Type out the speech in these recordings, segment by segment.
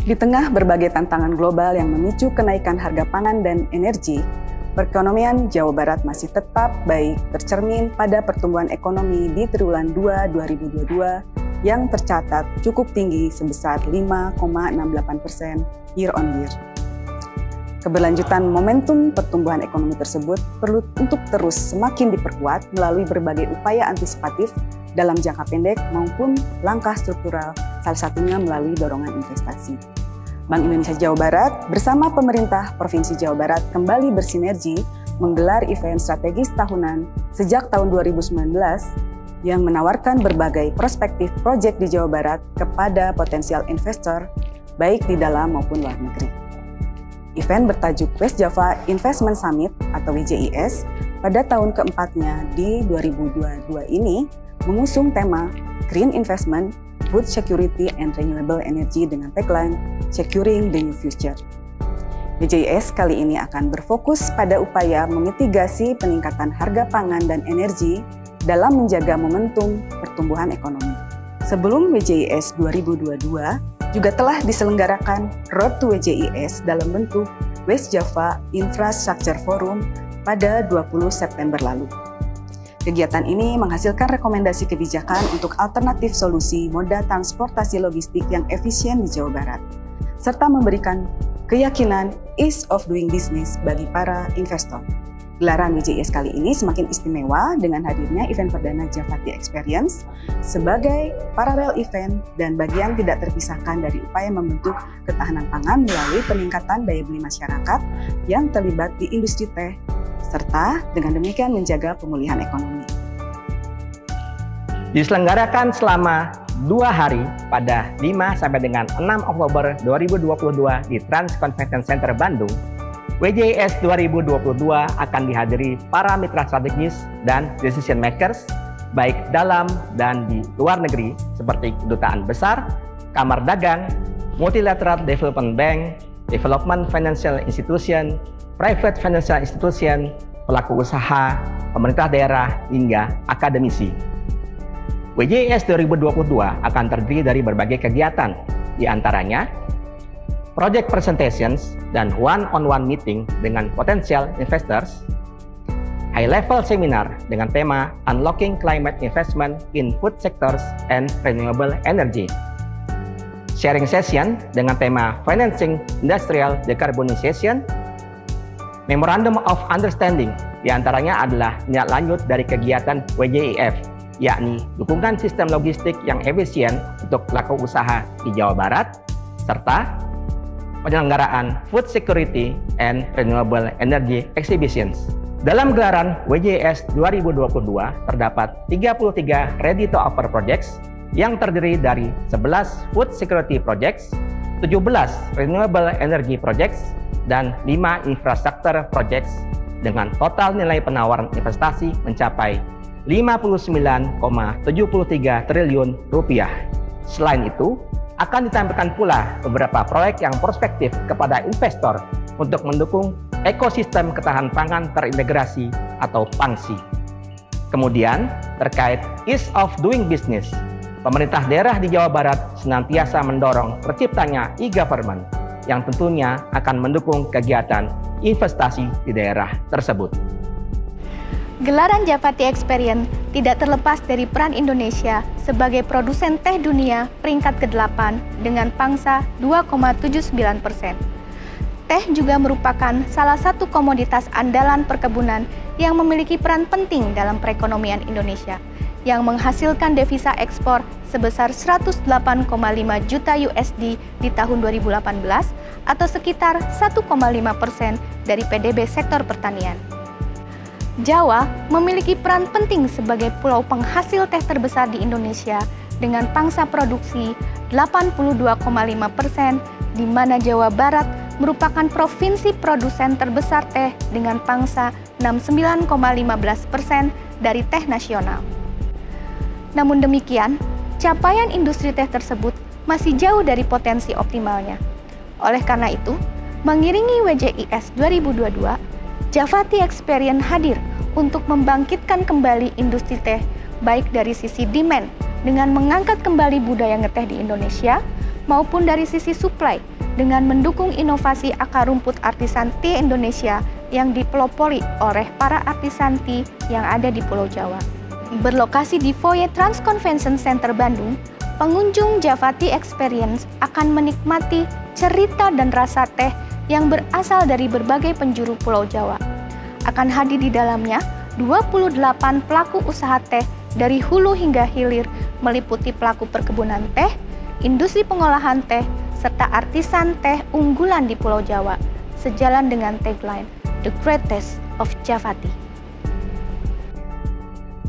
Di tengah berbagai tantangan global yang memicu kenaikan harga pangan dan energi, perekonomian Jawa Barat masih tetap baik tercermin pada pertumbuhan ekonomi di triwulan 2 2022 yang tercatat cukup tinggi sebesar 5,68% year on year. Keberlanjutan momentum pertumbuhan ekonomi tersebut perlu untuk terus semakin diperkuat melalui berbagai upaya antisipatif dalam jangka pendek maupun langkah struktural, salah satunya melalui dorongan investasi. Bank Indonesia Jawa Barat bersama pemerintah Provinsi Jawa Barat kembali bersinergi menggelar event strategis tahunan sejak tahun 2019 yang menawarkan berbagai perspektif proyek di Jawa Barat kepada potensial investor baik di dalam maupun luar negeri. Event bertajuk West Java Investment Summit atau WJIS pada tahun keempatnya di 2022 ini mengusung tema Green Investment, Food Security and Renewable Energy dengan tagline Securing the New Future. WJIS kali ini akan berfokus pada upaya memitigasi peningkatan harga pangan dan energi dalam menjaga momentum pertumbuhan ekonomi. Sebelum WJIS 2022, juga telah diselenggarakan Road to WJIS dalam bentuk West Java Infrastructure Forum pada 20 September lalu. Kegiatan ini menghasilkan rekomendasi kebijakan untuk alternatif solusi moda transportasi logistik yang efisien di Jawa Barat, serta memberikan keyakinan ease of doing business bagi para investor. Gelaran WJIS kali ini semakin istimewa dengan hadirnya event perdana Javati Experience sebagai paralel event dan bagian tidak terpisahkan dari upaya membentuk ketahanan pangan melalui peningkatan daya beli masyarakat yang terlibat di industri teh, serta dengan demikian menjaga pemulihan ekonomi. Diselenggarakan selama 2 hari pada 5 sampai dengan 6 Oktober 2022 di Trans Convention Center Bandung, WJIS 2022 akan dihadiri para mitra strategis dan decision makers baik dalam dan di luar negeri seperti kedutaan besar, kamar dagang, multilateral development bank, development financial institution, private financial institution, pelaku usaha, pemerintah daerah, hingga akademisi. WJIS 2022 akan terdiri dari berbagai kegiatan, di antaranya project presentations dan one-on-one meeting dengan potensial investors, high-level seminar dengan tema Unlocking Climate Investment in Food Sectors and Renewable Energy, sharing session dengan tema Financing Industrial Decarbonization, Memorandum of Understanding diantaranya adalah tindak lanjut dari kegiatan WJIF, yakni dukungan sistem logistik yang efisien untuk pelaku usaha di Jawa Barat, serta penyelenggaraan Food Security and Renewable Energy Exhibitions. Dalam gelaran WJIS 2022 terdapat 33 Ready to Offer Projects yang terdiri dari 11 Food Security Projects, 17 Renewable Energy Projects, dan 5 Infrastructure Projects dengan total nilai penawaran investasi mencapai 59,73 triliun rupiah. Selain itu, akan ditampilkan pula beberapa proyek yang prospektif kepada investor untuk mendukung ekosistem ketahanan pangan terintegrasi atau PANGSI. Kemudian, terkait ease of doing business, pemerintah daerah di Jawa Barat senantiasa mendorong terciptanya e-government yang tentunya akan mendukung kegiatan investasi di daerah tersebut. Gelaran Javati Experience tidak terlepas dari peran Indonesia sebagai produsen teh dunia peringkat ke-8 dengan pangsa 2,79%. Teh juga merupakan salah satu komoditas andalan perkebunan yang memiliki peran penting dalam perekonomian Indonesia, yang menghasilkan devisa ekspor sebesar 108,5 juta USD di tahun 2018 atau sekitar 1,5% dari PDB sektor pertanian. Jawa memiliki peran penting sebagai pulau penghasil teh terbesar di Indonesia dengan pangsa produksi 82,5%, di mana Jawa Barat merupakan provinsi produsen terbesar teh dengan pangsa 69,15% dari teh nasional. Namun demikian, capaian industri teh tersebut masih jauh dari potensi optimalnya. Oleh karena itu, mengiringi WJIS 2022, Javati Experience hadir untuk membangkitkan kembali industri teh, baik dari sisi demand dengan mengangkat kembali budaya ngeteh di Indonesia, maupun dari sisi supply dengan mendukung inovasi akar rumput artisan tea Indonesia yang dipelopori oleh para artisan tea yang ada di Pulau Jawa. Berlokasi di foyer Trans Convention Center Bandung, pengunjung Java Tea Experience akan menikmati cerita dan rasa teh yang berasal dari berbagai penjuru Pulau Jawa. Akan hadir di dalamnya 28 pelaku usaha teh dari hulu hingga hilir, meliputi pelaku perkebunan teh, industri pengolahan teh, serta artisan teh unggulan di Pulau Jawa, sejalan dengan tagline The Greatest of Java Tea.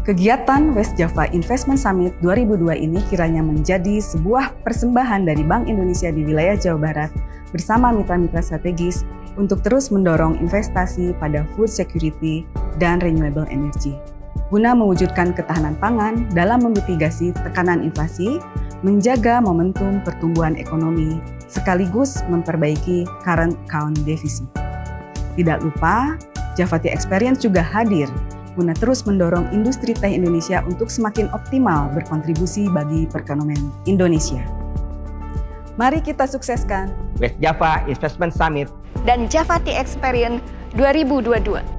Kegiatan West Java Investment Summit 2002 ini kiranya menjadi sebuah persembahan dari Bank Indonesia di wilayah Jawa Barat bersama mitra-mitra strategis untuk terus mendorong investasi pada food security dan renewable energy, guna mewujudkan ketahanan pangan dalam memitigasi tekanan inflasi, menjaga momentum pertumbuhan ekonomi, sekaligus memperbaiki current account deficit. Tidak lupa, Java Tea Experience juga hadir guna terus mendorong industri teh Indonesia untuk semakin optimal berkontribusi bagi perekonomian Indonesia. Mari kita sukseskan West Java Investment Summit dan Java Tea Experience 2022.